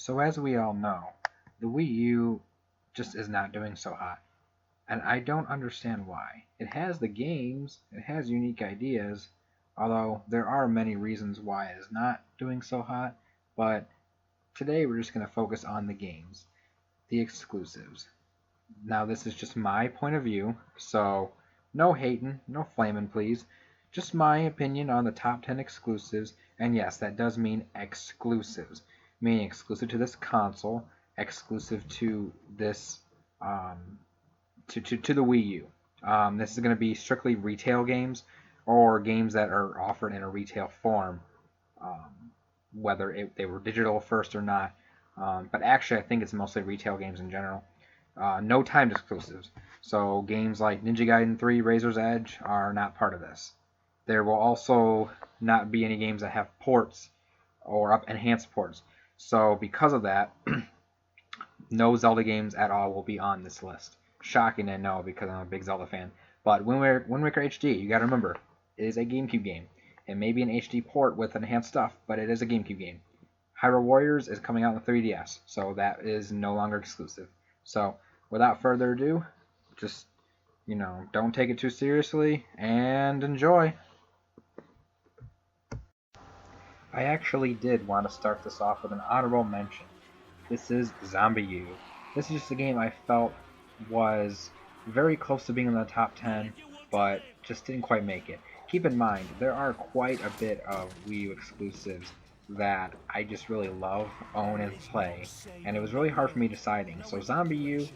So as we all know, the Wii U just is not doing so hot. And I don't understand why. It has the games, it has unique ideas, although there are many reasons why it is not doing so hot, but today we're just going to focus on the games, the exclusives. Now this is just my point of view, so no hating, no flaming please. Just my opinion on the top 10 exclusives, and yes, that does mean exclusives, meaning exclusive to this console, exclusive to this to the Wii U. This is going to be strictly retail games or games that are offered in a retail form, whether they were digital first or not. But actually, I think it's mostly retail games in general. No timed exclusives. So games like Ninja Gaiden 3, Razor's Edge are not part of this. There will also not be any games that have ports or enhanced ports. So because of that, no Zelda games at all will be on this list. Shocking, I know, because I'm a big Zelda fan. But Wind Waker HD, you gotta remember, it is a GameCube game. It may be an HD port with enhanced stuff, but it is a GameCube game. Hyrule Warriors is coming out on the 3DS, so that is no longer exclusive. So, without further ado, just, don't take it too seriously, and enjoy! I actually did want to start this off with an honorable mention. This is Zombie U. This is just a game I felt was very close to being in the top 10, but just didn't quite make it. Keep in mind, there are quite a bit of Wii U exclusives that I just really love, own, and play, and it was really hard for me deciding. So Zombie U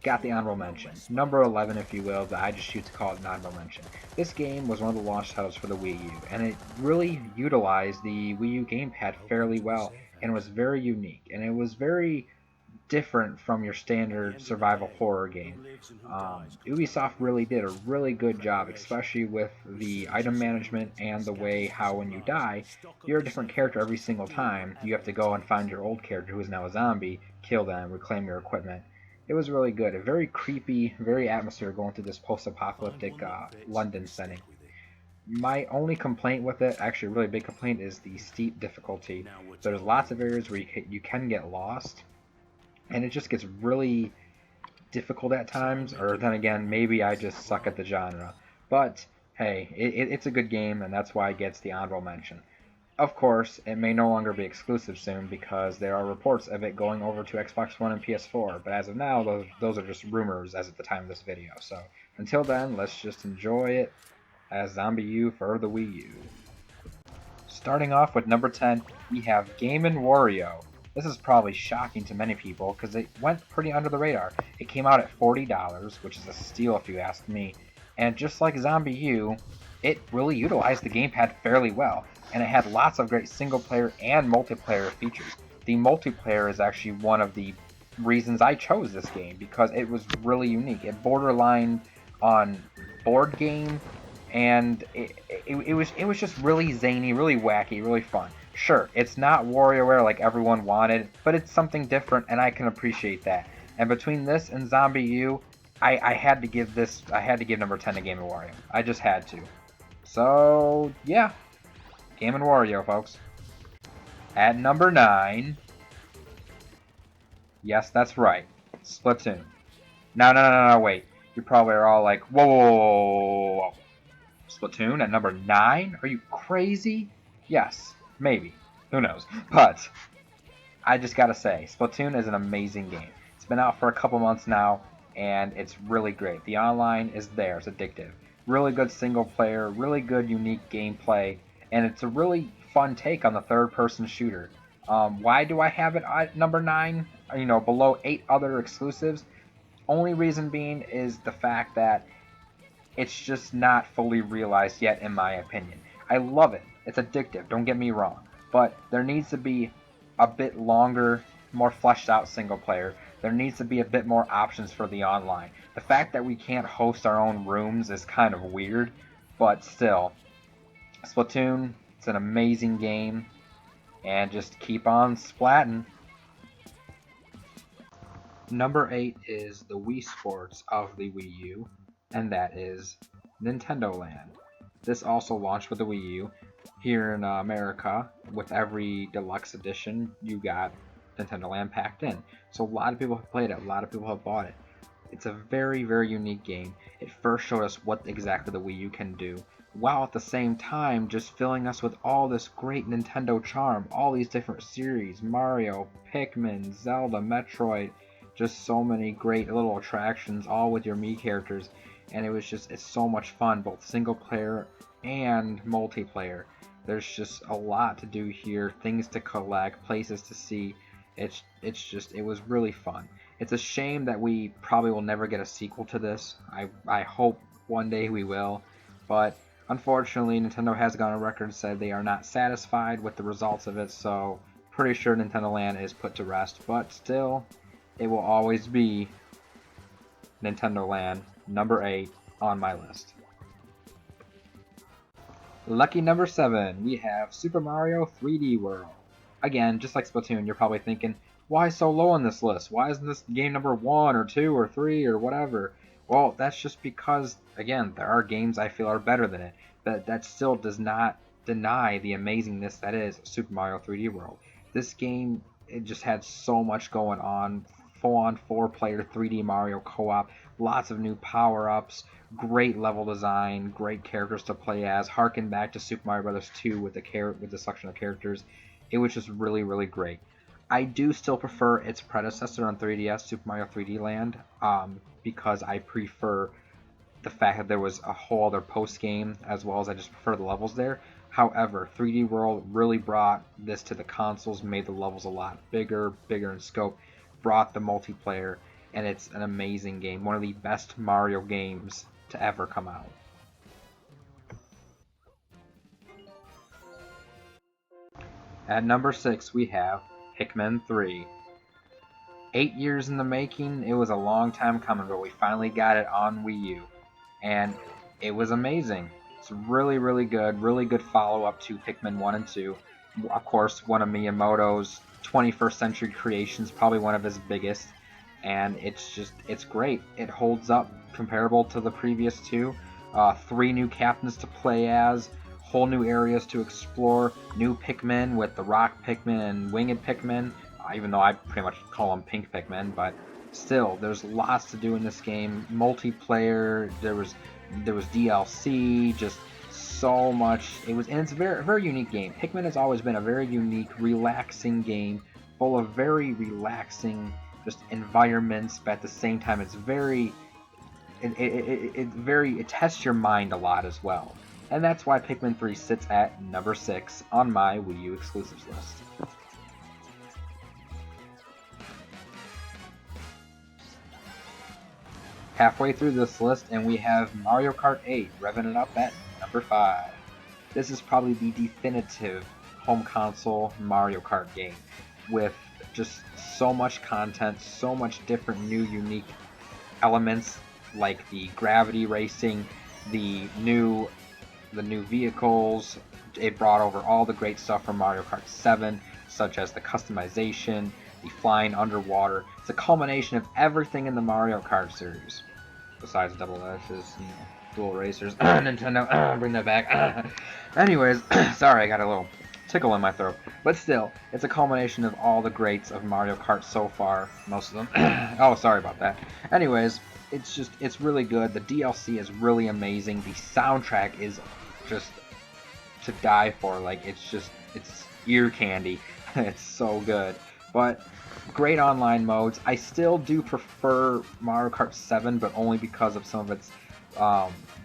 got the honorable mention. Number 11, if you will, that I just choose to call it an honorable mention. This game was one of the launch titles for the Wii U, and it really utilized the Wii U gamepad fairly well, and was very unique, and it was very different from your standard survival horror game. Ubisoft really did a really good job, especially with the item management and the way how when you die, you're a different character every single time. You have to go and find your old character who is now a zombie, kill them, reclaim your equipment. It was really good. A very creepy, very atmospheric going through this post-apocalyptic London setting. My only complaint with it, actually a really big complaint, is the steep difficulty. There's lots of areas where you can get lost, and it just gets really difficult at times, or then again, maybe I just suck at the genre. But hey, it's a good game, and that's why it gets the honorable mention. Of course, it may no longer be exclusive soon because there are reports of it going over to Xbox One and PS4, but as of now, those are just rumors as at the time of this video. So until then, let's just enjoy it as Zombie U for the Wii U. Starting off with number 10, we have Game & Wario. This is probably shocking to many people because it went pretty under the radar. It came out at $40, which is a steal if you ask me. And just like Zombie U, it really utilized the gamepad fairly well, and it had lots of great single-player and multiplayer features. The multiplayer is actually one of the reasons I chose this game because it was really unique. It borderlined on board game, and it was just really zany, really wacky, really fun. Sure, it's not WarioWare like everyone wanted, but it's something different, and I can appreciate that. And between this and Zombie U, I had to give number 10 to Game & Wario. I just had to. So yeah, Game & Wario, folks. At number 9, yes, that's right, Splatoon. No, wait. You probably are all like, whoa. Splatoon at number 9? Are you crazy? Yes, maybe. Who knows? But I just gotta say, Splatoon is an amazing game. It's been out for a couple months now, and it's really great. The online is there. It's addictive. Really good single player, really good unique gameplay, and it's a really fun take on the third-person shooter. Why do I have it at number 9? Below 8 other exclusives? Only reason being is the fact that it's just not fully realized yet, in my opinion. I love it. It's addictive, don't get me wrong. But there needs to be a bit longer, more fleshed out single player. There needs to be a bit more options for the online. The fact that we can't host our own rooms is kind of weird, but still. Splatoon, it's an amazing game, and just keep on splatting. Number 8 is the Wii Sports of the Wii U, and that is Nintendo Land. This also launched with the Wii U. Here in America, with every deluxe edition, you got Nintendo Land packed in. So a lot of people have played it, a lot of people have bought it. It's a very, very unique game. It first showed us what exactly the Wii U can do, while at the same time just filling us with all this great Nintendo charm, all these different series, Mario, Pikmin, Zelda, Metroid, just so many great little attractions, all with your Mii characters, and it's so much fun, both single player and multiplayer. There's just a lot to do here, things to collect, places to see. It was really fun. It's a shame that we probably will never get a sequel to this. I hope one day we will, but unfortunately Nintendo has gone on record and said they are not satisfied with the results of it, so pretty sure Nintendo Land is put to rest, but still, it will always be Nintendo Land, number 8 on my list. Lucky number 7, we have Super Mario 3D World. Again, just like Splatoon, you're probably thinking, why so low on this list? Why isn't this game number 1 or 2 or 3 or whatever? Well, that's just because, again, there are games I feel are better than it. But that still does not deny the amazingness that is Super Mario 3D World. This game, it just had so much going on. Full-on 4-player 3D Mario co-op, lots of new power-ups, great level design, great characters to play as, harken back to Super Mario Bros. 2 with the selection of characters. It was just really, really great. I do still prefer its predecessor on 3DS, Super Mario 3D Land, because I prefer the fact that there was a whole other post-game, as well as I just prefer the levels there. However, 3D World really brought this to the consoles, made the levels a lot bigger in scope, brought the multiplayer, and it's an amazing game. One of the best Mario games to ever come out. At number 6, we have Pikmin III. 8 years in the making, it was a long time coming, but we finally got it on Wii U. And it was amazing. It's really, really good follow-up to Pikmin 1 and 2. Of course, one of Miyamoto's 21st century creations, probably one of his biggest. And it's great. It holds up comparable to the previous two. 3 new captains to play as, whole new areas to explore, new Pikmin with the rock Pikmin and winged Pikmin, even though I pretty much call them pink Pikmin, but still, there's lots to do in this game. Multiplayer, there was DLC, just so much. It's a very, very unique game. Pikmin has always been a very unique, relaxing game, full of very relaxing just environments, but at the same time, it's very it tests your mind a lot as well. And that's why Pikmin 3 sits at number 6 on my Wii U exclusives list. Halfway through this list, and we have Mario Kart 8 revving it up at number 5. This is probably the definitive home console Mario Kart game, with just so much content, so much different new unique elements, like the gravity racing, the new vehicles. It brought over all the great stuff from Mario Kart 7, such as the customization, the flying underwater. It's a culmination of everything in the Mario Kart series, besides double dashes, dual racers. Nintendo, bring that back. Anyways, sorry, I got a little tickle in my throat. But still, it's a culmination of all the greats of Mario Kart so far, most of them. Oh, sorry about that. Anyways, it's really good. The DLC is really amazing. The soundtrack is just to die for. Like, it's ear candy. It's so good. But great online modes. I still do prefer Mario Kart 7, but only because of some of its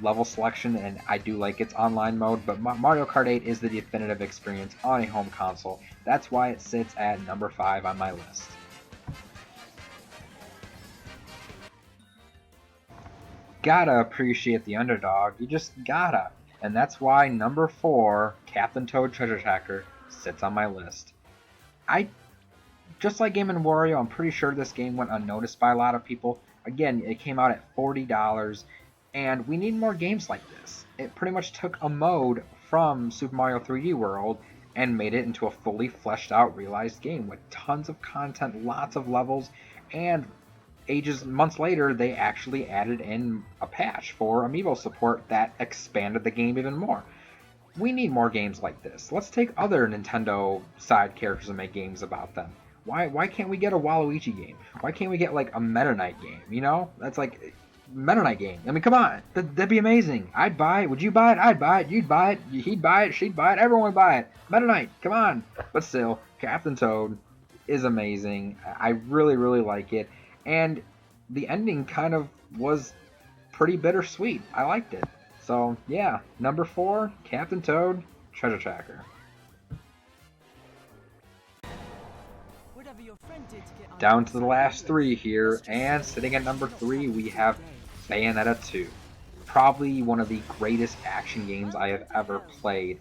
level selection, and I do like its online mode. But Mario Kart 8 is the definitive experience on a home console. That's why it sits at number 5 on my list. Gotta appreciate the underdog. You just gotta. And that's why number 4, Captain Toad Treasure Tracker, sits on my list. Just like Game & Wario, I'm pretty sure this game went unnoticed by a lot of people. Again, it came out at $40, and we need more games like this. It pretty much took a mode from Super Mario 3D World and made it into a fully fleshed out, realized game with tons of content, lots of levels, and months later, they actually added in a patch for Amiibo support that expanded the game even more. We need more games like this. Let's take other Nintendo side characters and make games about them. Why can't we get a Waluigi game? Why can't we get like a Meta Knight game? You know, that's like Meta Knight game. I mean, come on, that'd be amazing. I'd buy it. Would you buy it? I'd buy it. You'd buy it. He'd buy it. She'd buy it. Everyone would buy it. Meta Knight, come on. But still, Captain Toad is amazing. I really, really like it, and the ending kind of was pretty bittersweet. I liked it. So yeah, number 4, Captain Toad, Treasure Tracker. Down to the last 3 here, and sitting at number 3 we have Bayonetta 2. Probably one of the greatest action games I have ever played.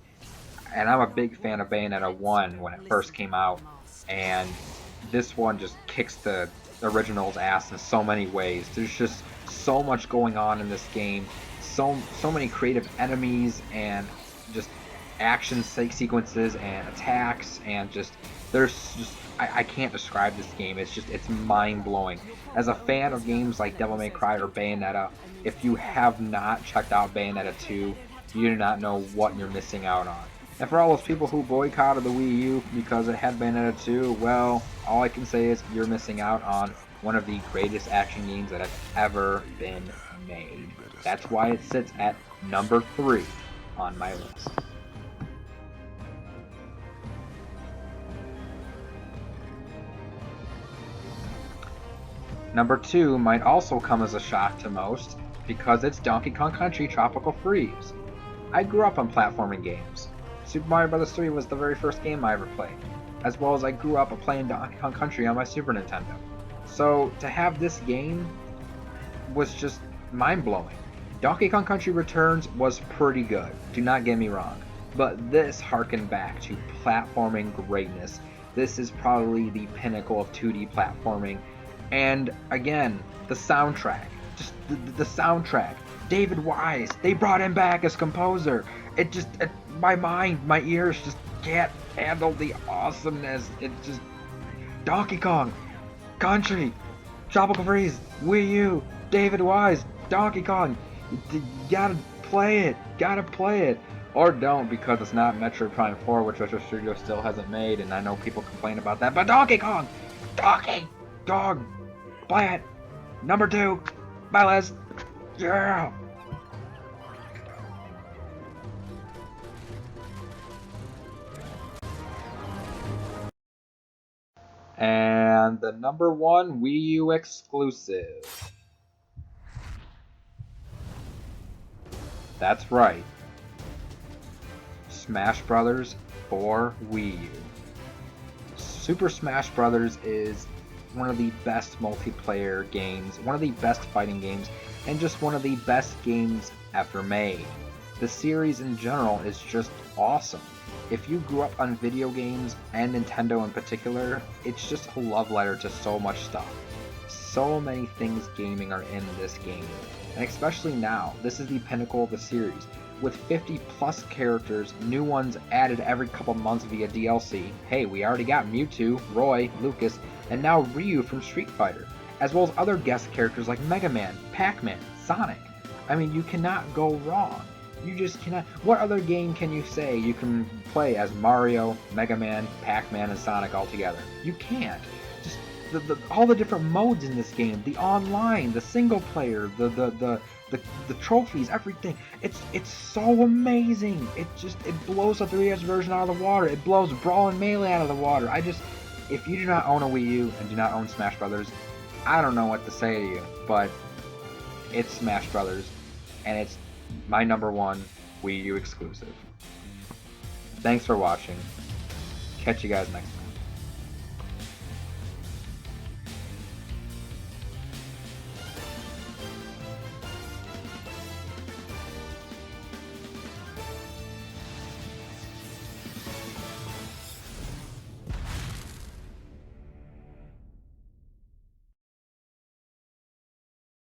And I'm a big fan of Bayonetta 1 when it first came out, and this one just kicks the original's ass in so many ways. There's just so much going on in this game, so many creative enemies and just action sequences and attacks, and just I can't describe this game. It's mind-blowing. As a fan of games like Devil May Cry or Bayonetta, if you have not checked out Bayonetta 2, you do not know what you're missing out on. And for all those people who boycotted the Wii U because it had Bayonetta 2, well, all I can say is you're missing out on one of the greatest action games that has ever been made. That's why it sits at number 3 on my list. Number 2 might also come as a shock to most, because it's Donkey Kong Country Tropical Freeze. I grew up on platforming games. Super Mario Bros. 3 was the very first game I ever played, as well as I grew up playing Donkey Kong Country on my Super Nintendo. So to have this game was just mind-blowing. Donkey Kong Country Returns was pretty good, do not get me wrong, but this harkened back to platforming greatness. This is probably the pinnacle of 2D platforming. And again, the soundtrack, just the soundtrack. David Wise, they brought him back as composer. My mind, my ears just can't handle the awesomeness. It just, Donkey Kong, Country, Tropical Freeze, Wii U, David Wise, Donkey Kong. You gotta play it. Or don't, because it's not Metroid Prime 4, which Retro Studio still hasn't made, and I know people complain about that, but Donkey Kong! Play it! Number 2, my list. Yeah! And the number 1 Wii U exclusive. That's right. Smash Bros. For Wii U. Super Smash Bros. Is one of the best multiplayer games, one of the best fighting games, and just one of the best games ever made. The series in general is just awesome. If you grew up on video games, and Nintendo in particular, it's just a love letter to so much stuff. So many things gaming are in this game. And especially now, this is the pinnacle of the series. With 50 plus characters, new ones added every couple months via DLC. Hey, we already got Mewtwo, Roy, Lucas, and now Ryu from Street Fighter, as well as other guest characters like Mega Man, Pac-Man, Sonic. I mean, you cannot go wrong. You just cannot. What other game can you say you can play as Mario, Mega Man, Pac-Man, and Sonic all together? You can't. Just all the different modes in this game, the online, the single player, the trophies, everything. It's so amazing. It blows the 3DS version out of the water. It blows Brawl and Melee out of the water. If you do not own a Wii U and do not own Smash Brothers, I don't know what to say to you, but it's Smash Brothers, and it's my number 1 Wii U exclusive. Thanks for watching. Catch you guys next time.